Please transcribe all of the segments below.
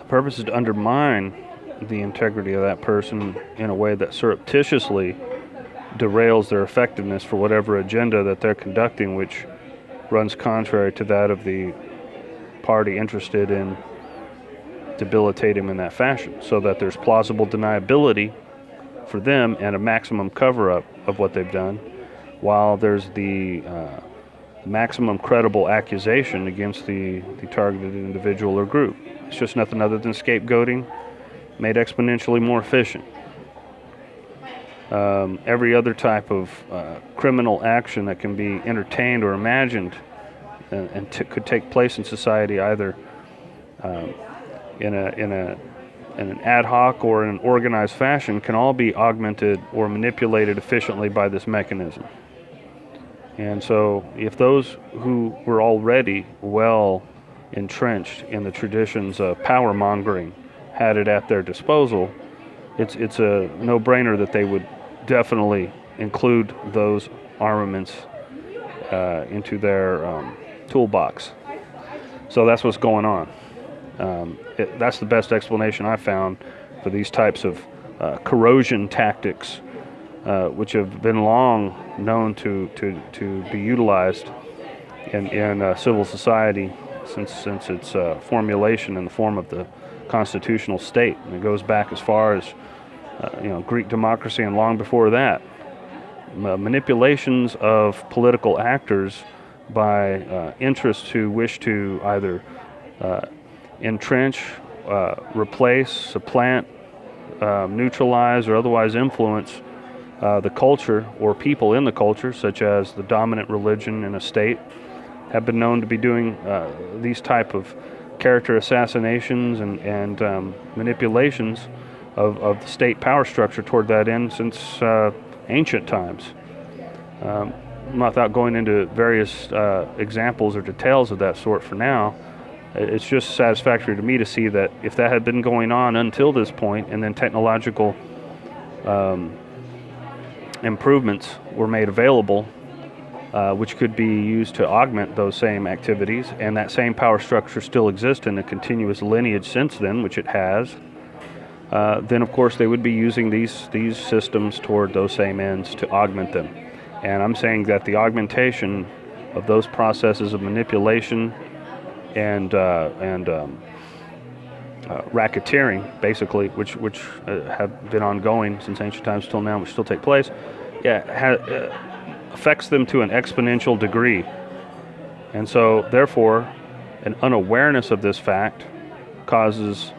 purpose is to undermine the integrity of that person in a way that surreptitiously derails their effectiveness for whatever agenda that they're conducting, which runs contrary to that of the party interested in debilitating him in that fashion, so that there's plausible deniability for them and a maximum cover-up of what they've done, while there's the maximum credible accusation against the targeted individual or group. It's just nothing other than scapegoating made exponentially more efficient. Every other type of criminal action that can be entertained or imagined and could take place in society, either in an ad hoc or in an organized fashion, can all be augmented or manipulated efficiently by this mechanism. And so if those who were already well entrenched in the traditions of power mongering had it at their disposal, it's a no-brainer that they would definitely include those armaments into their toolbox. So that's what's going on. That's the best explanation I've found for these types of corrosion tactics, which have been long known to be utilized in civil society since its formulation in the form of the constitutional state. And it goes back as far as Greek democracy and long before that. Manipulations of political actors by interests who wish to either entrench, replace, supplant, neutralize, or otherwise influence the culture or people in the culture, such as the dominant religion in a state, have been known to be doing these type of character assassinations and manipulations of the state power structure toward that end since ancient times. Without going into various examples or details of that sort for now, it's just satisfactory to me to see that if that had been going on until this point, and then technological improvements were made available, which could be used to augment those same activities, and that same power structure still exists in a continuous lineage since then, which it has, then of course they would be using these systems toward those same ends to augment them. And I'm saying that the augmentation of those processes of manipulation and racketeering, basically, which have been ongoing since ancient times till now, which still take place, affects them to an exponential degree. And so, therefore, an unawareness of this fact causes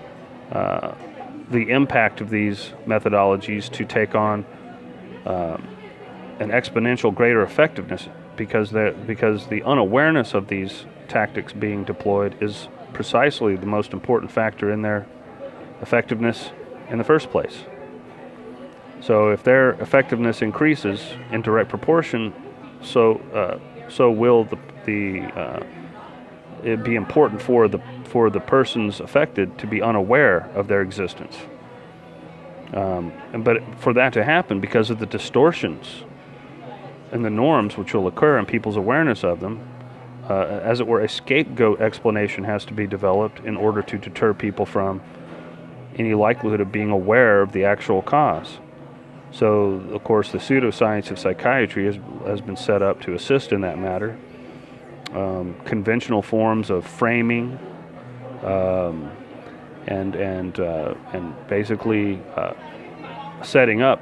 the impact of these methodologies to take on an exponential greater effectiveness, because the unawareness of these tactics being deployed is precisely the most important factor in their effectiveness in the first place. So if their effectiveness increases in direct proportion, so will it be important for the persons affected to be unaware of their existence. But for that to happen, because of the distortions and the norms which will occur in people's awareness of them, as it were, a scapegoat explanation has to be developed in order to deter people from any likelihood of being aware of the actual cause. So, of course, the pseudoscience of psychiatry has been set up to assist in that matter. Conventional forms of framing and basically setting up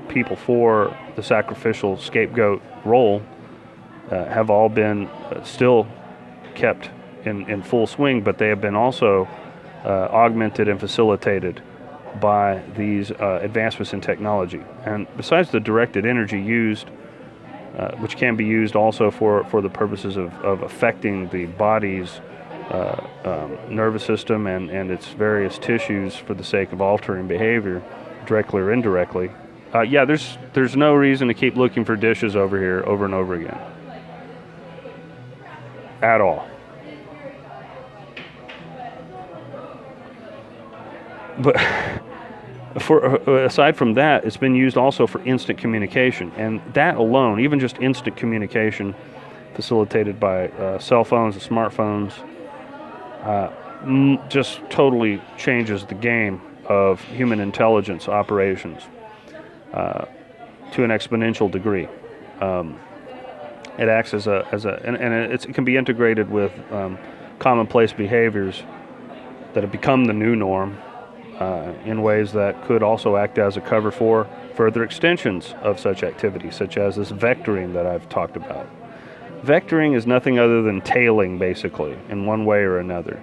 people for the sacrificial scapegoat role have all been still kept in full swing, but they have been also augmented and facilitated by these advancements in technology. And besides the directed energy used, which can be used also for the purposes of affecting the body's nervous system and its various tissues for the sake of altering behavior, directly or indirectly, there's no reason to keep looking for dishes over here over and over again. At all. But aside from that, it's been used also for instant communication, and that alone, even just instant communication facilitated by cell phones and smartphones, just totally changes the game of human intelligence operations to an exponential degree. It acts as it can be integrated with commonplace behaviors that have become the new norm in ways that could also act as a cover for further extensions of such activities, such as this vectoring that I've talked about. Vectoring is nothing other than tailing, basically, in one way or another.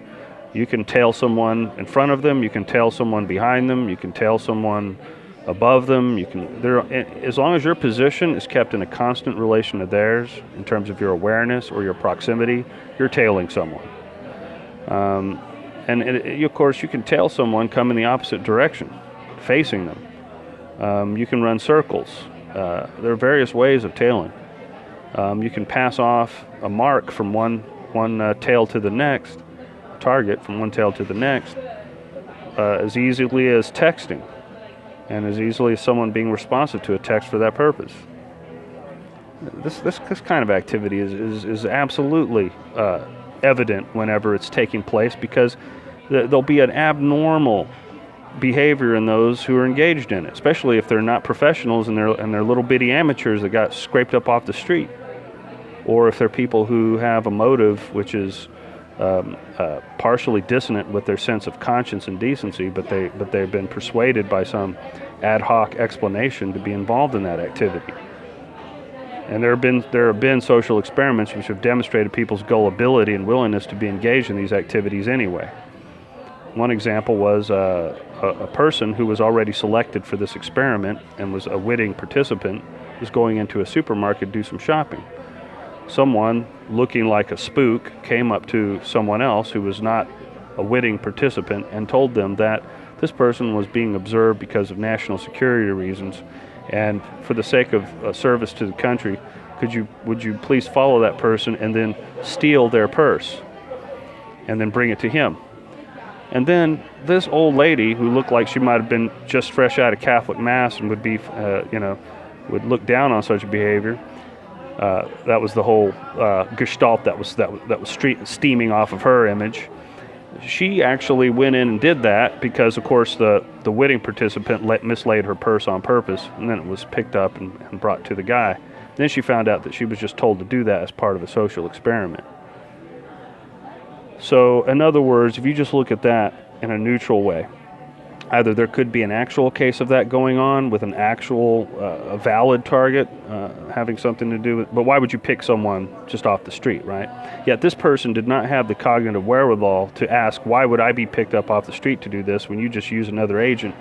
You can tail someone in front of them, you can tail someone behind them, you can tail someone above them. As long as your position is kept in a constant relation to theirs in terms of your awareness or your proximity, you're tailing someone. Of course, you can tail someone come in the opposite direction, facing them. You can run circles. There are various ways of tailing. You can pass off a mark from one tail to the next, target from one tail to the next, as easily as texting, and as easily as someone being responsive to a text for that purpose. This kind of activity is absolutely evident whenever it's taking place, because there'll be an abnormal behavior in those who are engaged in it, especially if they're not professionals and they're little bitty amateurs that got scraped up off the street, or if they're people who have a motive which is partially dissonant with their sense of conscience and decency, but they've been persuaded by some ad hoc explanation to be involved in that activity. And there have been social experiments which have demonstrated people's gullibility and willingness to be engaged in these activities anyway. One example was a person who was already selected for this experiment and was a witting participant, was going into a supermarket to do some shopping. Someone looking like a spook came up to someone else who was not a witting participant and told them that this person was being observed because of national security reasons, and for the sake of service to the country, would you please follow that person and then steal their purse and then bring it to him. And then this old lady, who looked like she might have been just fresh out of Catholic Mass and would be, would look down on such behavior. That was the whole gestalt that was steaming off of her image. She actually went in and did that because, of course, the witting participant mislaid her purse on purpose, and then it was picked up and brought to the guy. Then she found out that she was just told to do that as part of a social experiment. So, in other words, if you just look at that in a neutral way, either there could be an actual case of that going on with an actual a valid target having something to do with, but why would you pick someone just off the street, right? Yet this person did not have the cognitive wherewithal to ask, why would I be picked up off the street to do this when you just use another agent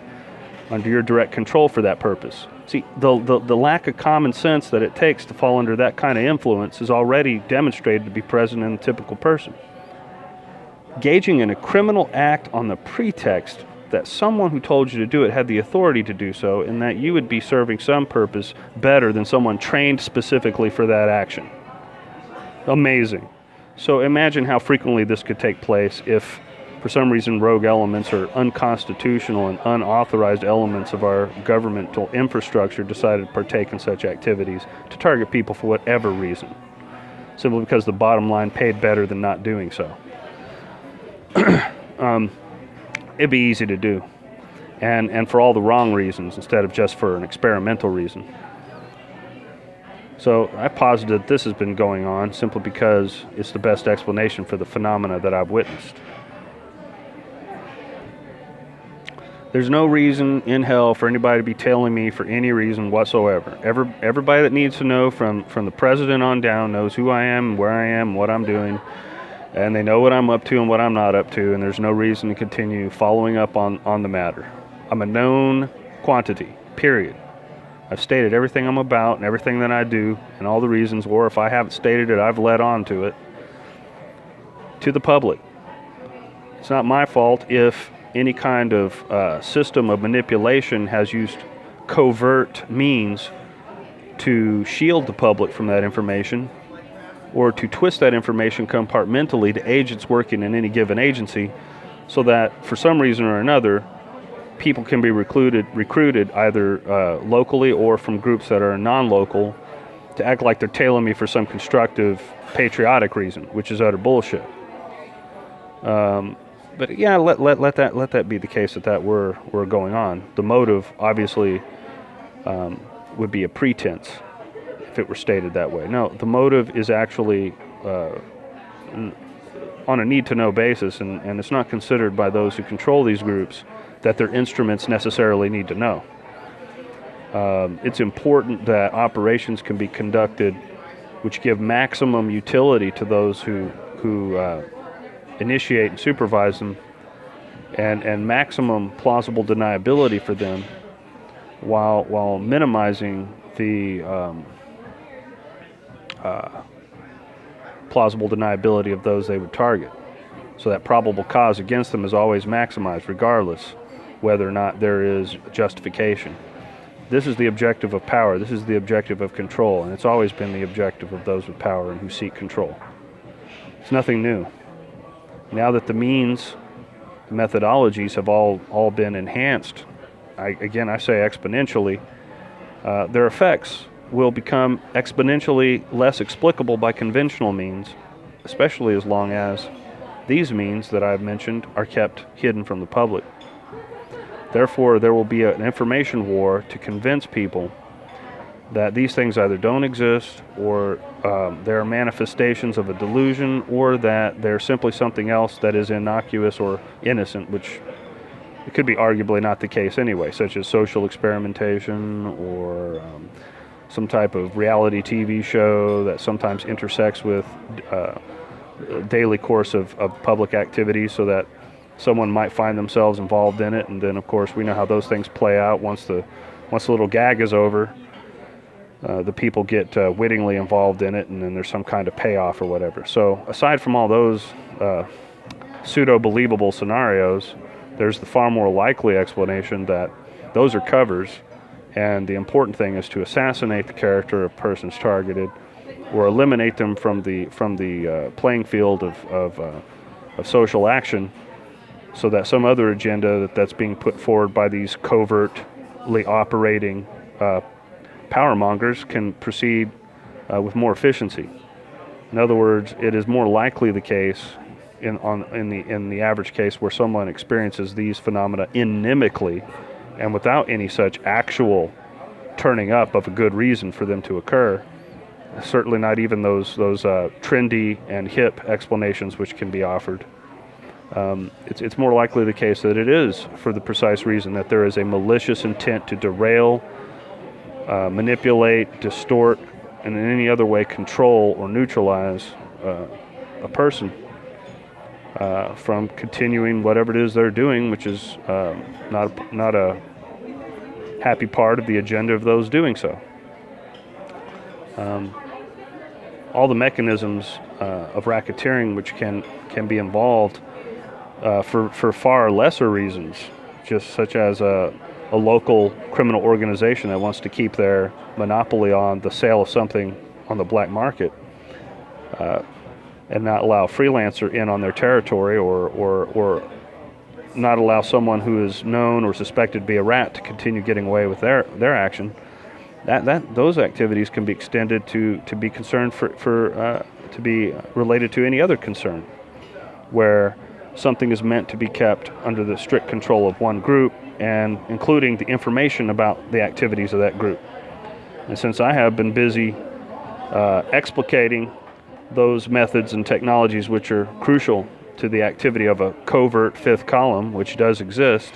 under your direct control for that purpose? See, the lack of common sense that it takes to fall under that kind of influence is already demonstrated to be present in the typical person. Engaging in a criminal act on the pretext that someone who told you to do it had the authority to do so, and that you would be serving some purpose better than someone trained specifically for that action. Amazing. So imagine how frequently this could take place if, for some reason, rogue elements or unconstitutional and unauthorized elements of our governmental infrastructure decided to partake in such activities to target people for whatever reason, simply because the bottom line paid better than not doing so. It'd be easy to do, and for all the wrong reasons instead of just for an experimental reason. So I posit that this has been going on simply because it's the best explanation for the phenomena that I've witnessed. There's no reason in hell for anybody to be tailing me for any reason whatsoever. Everybody that needs to know, from the president on down, knows who I am, where I am, what I'm doing. And they know what I'm up to and what I'm not up to, and there's no reason to continue following up on the matter. I'm a known quantity, period. I've stated everything I'm about and everything that I do and all the reasons, or if I haven't stated it, I've led on to it, to the public. It's not my fault if any kind of system of manipulation has used covert means to shield the public from that information, or to twist that information compartmentally to agents working in any given agency, so that for some reason or another, people can be recruited either locally or from groups that are non-local to act like they're tailing me for some constructive, patriotic reason, which is utter bullshit. But yeah, let that be the case that were going on. The motive obviously would be a pretense if it were stated that way. No, the motive is actually on a need-to-know basis, and it's not considered by those who control these groups that their instruments necessarily need to know. It's important that operations can be conducted which give maximum utility to those who initiate and supervise them, and maximum plausible deniability for them, while minimizing the plausible deniability of those they would target. So that probable cause against them is always maximized, regardless whether or not there is justification. This is the objective of power. This is the objective of control, and it's always been the objective of those with power and who seek control. It's nothing new. Now that the means, the methodologies have all been enhanced, I say exponentially, their effects will become exponentially less explicable by conventional means, especially as long as these means that I've mentioned are kept hidden from the public. Therefore, there will be an information war to convince people that these things either don't exist, or they're manifestations of a delusion, or that they're simply something else that is innocuous or innocent, which it could be arguably not the case anyway, such as social experimentation or some type of reality TV show that sometimes intersects with daily course of public activities, so that someone might find themselves involved in it, and then of course we know how those things play out. Once the little gag is over, the people get wittingly involved in it, and then there's some kind of payoff or whatever. So aside from all those pseudo-believable scenarios, there's the far more likely explanation that those are covers, and the important thing is to assassinate the character of persons targeted, or eliminate them from the playing field of social action, so that some other agenda that's being put forward by these covertly operating power mongers can proceed with more efficiency. In other words, it is more likely the case in the average case where someone experiences these phenomena inimically and without any such actual turning up of a good reason for them to occur. Certainly not even those trendy and hip explanations which can be offered. It's more likely the case that it is for the precise reason that there is a malicious intent to derail, manipulate, distort, and in any other way control or neutralize a person from continuing whatever it is they're doing, which is not a happy part of the agenda of those doing so. All the mechanisms of racketeering which can be involved for far lesser reasons, just such as a local criminal organization that wants to keep their monopoly on the sale of something on the black market, and not allow a freelancer in on their territory, or not allow someone who is known or suspected to be a rat to continue getting away with their action. Those activities can be extended to be concerned to be related to any other concern, where something is meant to be kept under the strict control of one group, and including the information about the activities of that group. And since I have been busy explicating those methods and technologies which are crucial to the activity of a covert fifth column, which does exist,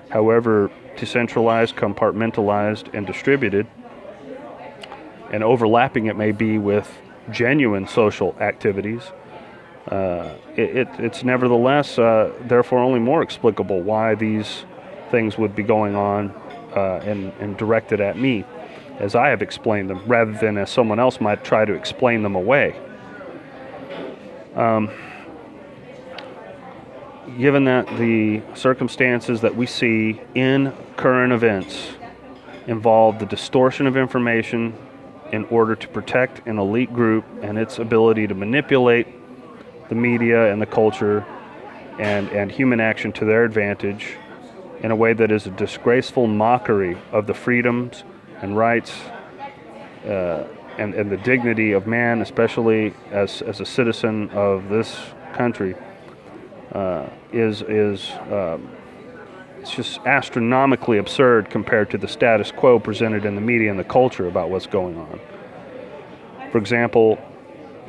however decentralized, compartmentalized, and distributed, and overlapping it may be with genuine social activities, it's nevertheless therefore only more explicable why these things would be going on and directed at me, as I have explained them, rather than as someone else might try to explain them away. Given that the circumstances that we see in current events involve the distortion of information in order to protect an elite group and its ability to manipulate the media and the culture and human action to their advantage in a way that is a disgraceful mockery of the freedoms and rights and the dignity of man, especially as a citizen of this country, is it's just astronomically absurd compared to the status quo presented in the media and the culture about what's going on. For example,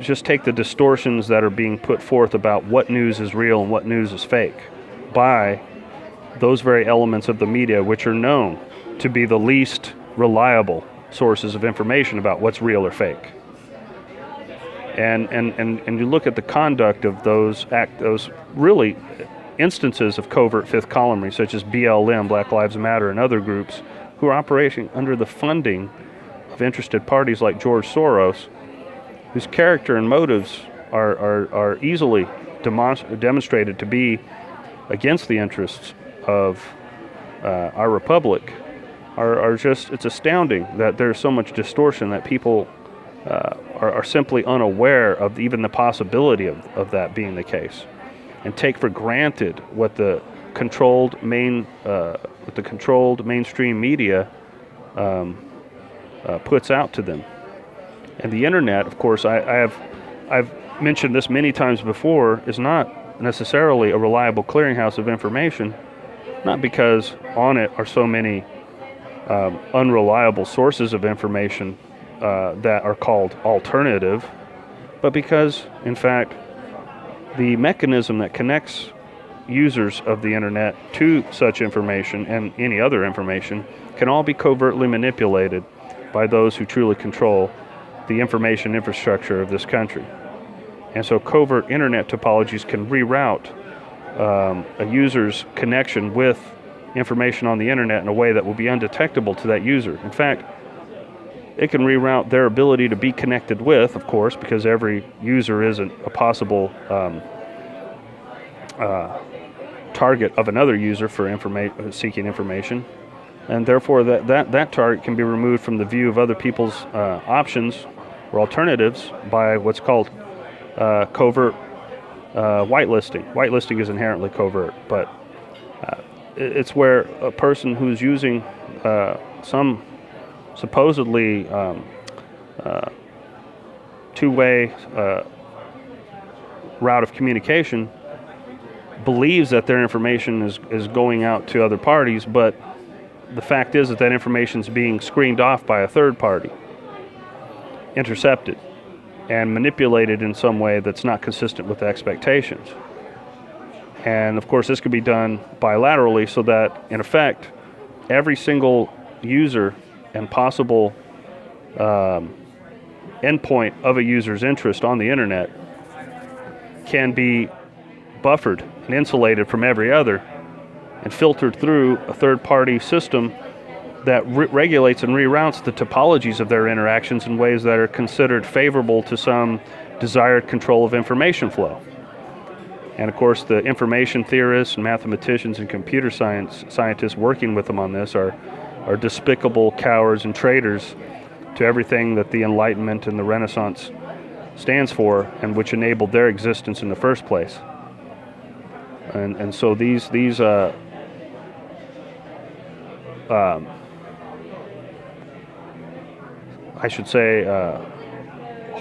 just take the distortions that are being put forth about what news is real and what news is fake by those very elements of the media which are known to be the least reliable sources of information about what's real or fake. And you look at the conduct of those really instances of covert fifth columnry, such as BLM, Black Lives Matter, and other groups who are operating under the funding of interested parties like George Soros, whose character and motives are easily demonstrated to be against the interests of our republic, are just, it's astounding that there's so much distortion that people are simply unaware of even the possibility of that being the case, and take for granted what the controlled mainstream media puts out to them. And the internet, of course, I've mentioned this many times before, is not necessarily a reliable clearinghouse of information, not because on it are so many unreliable sources of information that are called alternative, but because, in fact, the mechanism that connects users of the internet to such information and any other information can all be covertly manipulated by those who truly control the information infrastructure of this country. And so covert internet topologies can reroute a user's connection with information on the internet in a way that will be undetectable to that user. In fact, it can reroute their ability to be connected with, of course, because every user isn't a possible target of another user for seeking information. And therefore that target can be removed from the view of other people's options or alternatives by what's called covert whitelisting. Whitelisting is inherently covert, but it's where a person who's using some supposedly two-way route of communication believes that their information is going out to other parties, but the fact is that information is being screened off by a third party, intercepted, and manipulated in some way that's not consistent with expectations. And of course, this could be done bilaterally so that, in effect, every single user and possible endpoint of a user's interest on the internet can be buffered and insulated from every other and filtered through a third-party system that regulates and reroutes the topologies of their interactions in ways that are considered favorable to some desired control of information flow. And of course, the information theorists and mathematicians and computer scientists working with them on this are despicable cowards and traitors to everything that the Enlightenment and the Renaissance stands for, and which enabled their existence in the first place. And so these I should say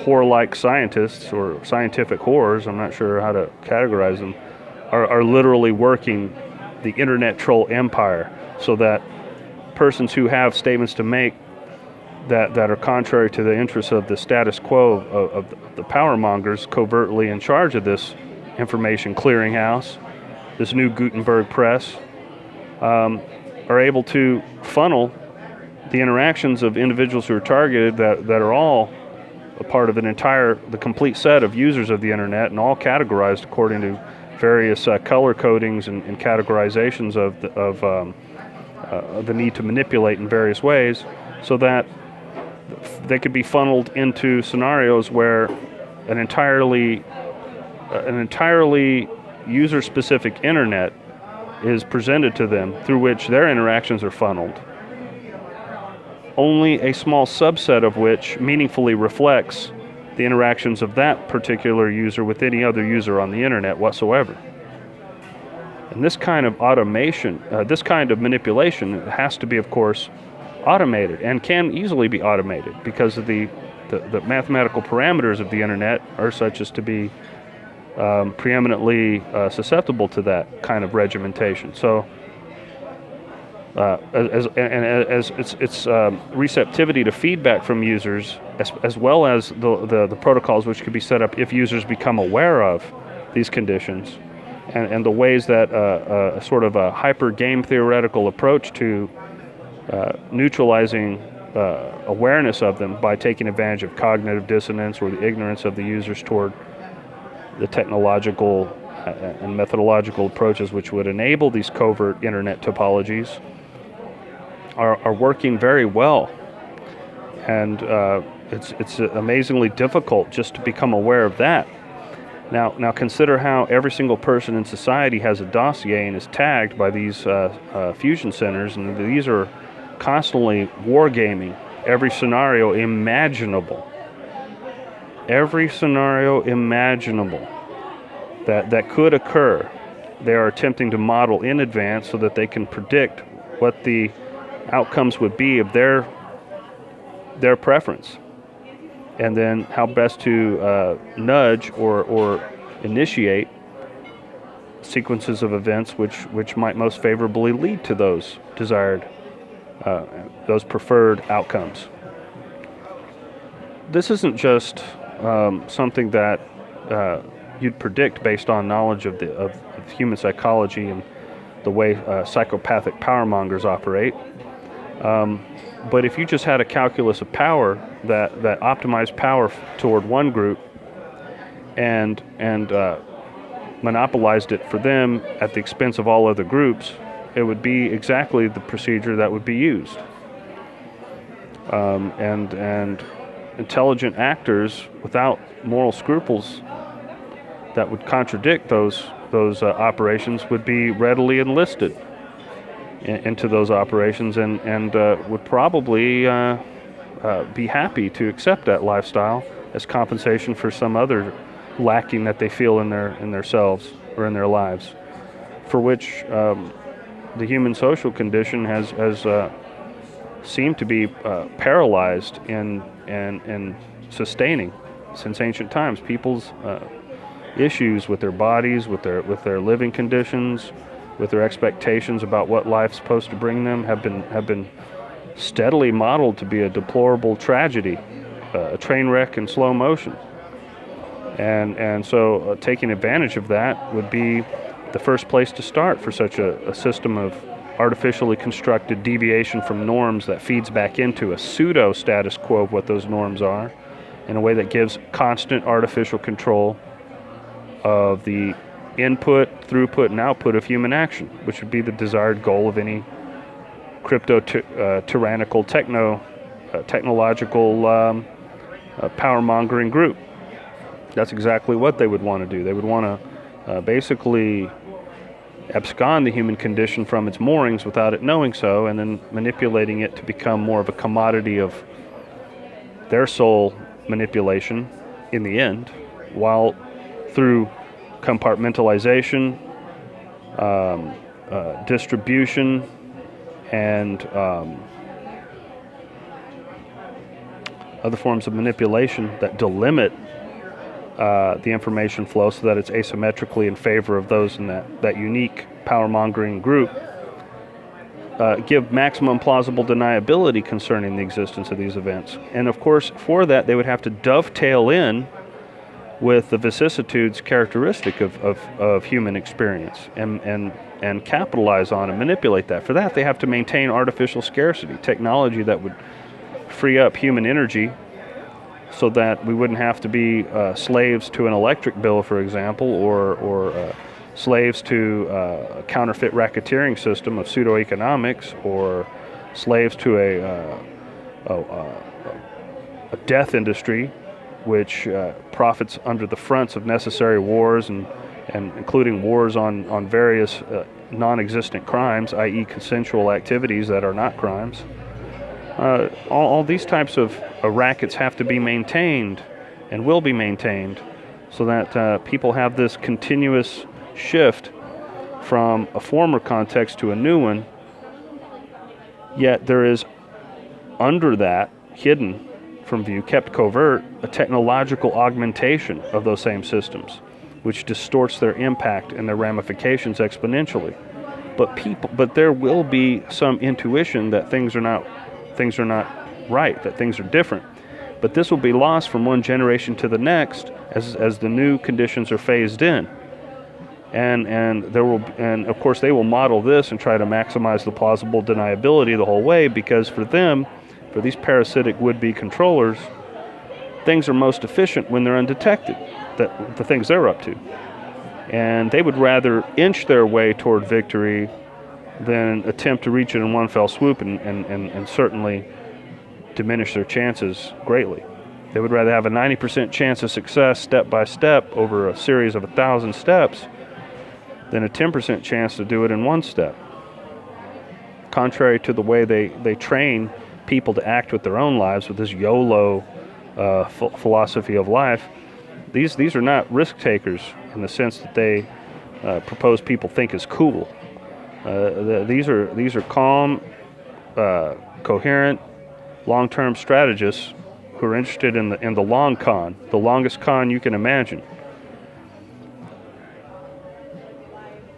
whore-like scientists, or scientific whores, I'm not sure how to categorize them, are literally working the internet troll empire so that persons who have statements to make that are contrary to the interests of the status quo of the power mongers covertly in charge of this information clearinghouse, this new Gutenberg press, are able to funnel the interactions of individuals who are targeted that are all a part of the complete set of users of the internet, and all categorized according to various color codings and categorizations of the need to manipulate in various ways, so that they could be funneled into scenarios where an entirely user-specific internet is presented to them, through which their interactions are funneled, only a small subset of which meaningfully reflects the interactions of that particular user with any other user on the internet whatsoever. And this kind of automation, this kind of manipulation has to be, of course, automated, and can easily be automated, because of the mathematical parameters of the internet are such as to be preeminently susceptible to that kind of regimentation. So, as its receptivity to feedback from users, as well as the protocols which could be set up if users become aware of these conditions, and the ways that a sort of a hyper game theoretical approach to neutralizing awareness of them by taking advantage of cognitive dissonance or the ignorance of the users toward the technological and methodological approaches which would enable these covert internet topologies are working very well. And it's amazingly difficult just to become aware of that. Now consider how every single person in society has a dossier and is tagged by these fusion centers, and these are constantly wargaming every scenario imaginable. Every scenario imaginable that could occur, they are attempting to model in advance so that they can predict what the outcomes would be of their preference, and then how best to nudge or initiate sequences of events which might most favorably lead to those desired, those preferred outcomes. This isn't just something that you'd predict based on knowledge of human psychology and the way psychopathic powermongers operate. But if you just had a calculus of power that optimized power toward one group and monopolized it for them at the expense of all other groups, it would be exactly the procedure that would be used. And intelligent actors without moral scruples that would contradict those operations would be readily enlisted into those operations, and would probably be happy to accept that lifestyle as compensation for some other lacking that they feel in their selves or in their lives, for which the human social condition has seemed to be paralyzed in sustaining since ancient times. People's issues with their bodies, with their living conditions, with their expectations about what life's supposed to bring them, have been steadily modeled to be a deplorable tragedy, a train wreck in slow motion. And so taking advantage of that would be the first place to start for such a system of artificially constructed deviation from norms that feeds back into a pseudo status quo of what those norms are, in a way that gives constant artificial control of the input, throughput, and output of human action, which would be the desired goal of any crypto-tyrannical technological power-mongering group. That's exactly what they would want to do. They would want to basically abscond the human condition from its moorings without it knowing so, and then manipulating it to become more of a commodity of their soul manipulation in the end, while through compartmentalization, distribution, and other forms of manipulation that delimit the information flow so that it's asymmetrically in favor of those in that unique power-mongering group, give maximum plausible deniability concerning the existence of these events. And of course, for that, they would have to dovetail in with the vicissitudes characteristic of human experience and capitalize on and manipulate that. For that, they have to maintain artificial scarcity, technology that would free up human energy so that we wouldn't have to be slaves to an electric bill, for example, or slaves to a counterfeit racketeering system of pseudo-economics, or slaves to a death industry which profits under the fronts of necessary wars and including wars on various non-existent crimes, i.e. consensual activities that are not crimes. All these types of rackets have to be maintained and will be maintained so that people have this continuous shift from a former context to a new one, yet there is under that, hidden from view, kept covert, a technological augmentation of those same systems, which distorts their impact and their ramifications exponentially. But there will be some intuition that things are not right, that things are different. But this will be lost from one generation to the next as the new conditions are phased in. And of course they will model this and try to maximize the plausible deniability the whole way, because for these parasitic would-be controllers, things are most efficient when they're undetected, the things they're up to. And they would rather inch their way toward victory than attempt to reach it in one fell swoop and certainly diminish their chances greatly. They would rather have a 90% chance of success step by step over a series of 1,000 steps than a 10% chance to do it in one step. Contrary to the way they train people to act with their own lives, with this YOLO philosophy of life, these are not risk takers in the sense that they propose people think is cool. These are calm, coherent, long-term strategists who are interested in the long con, the longest con you can imagine.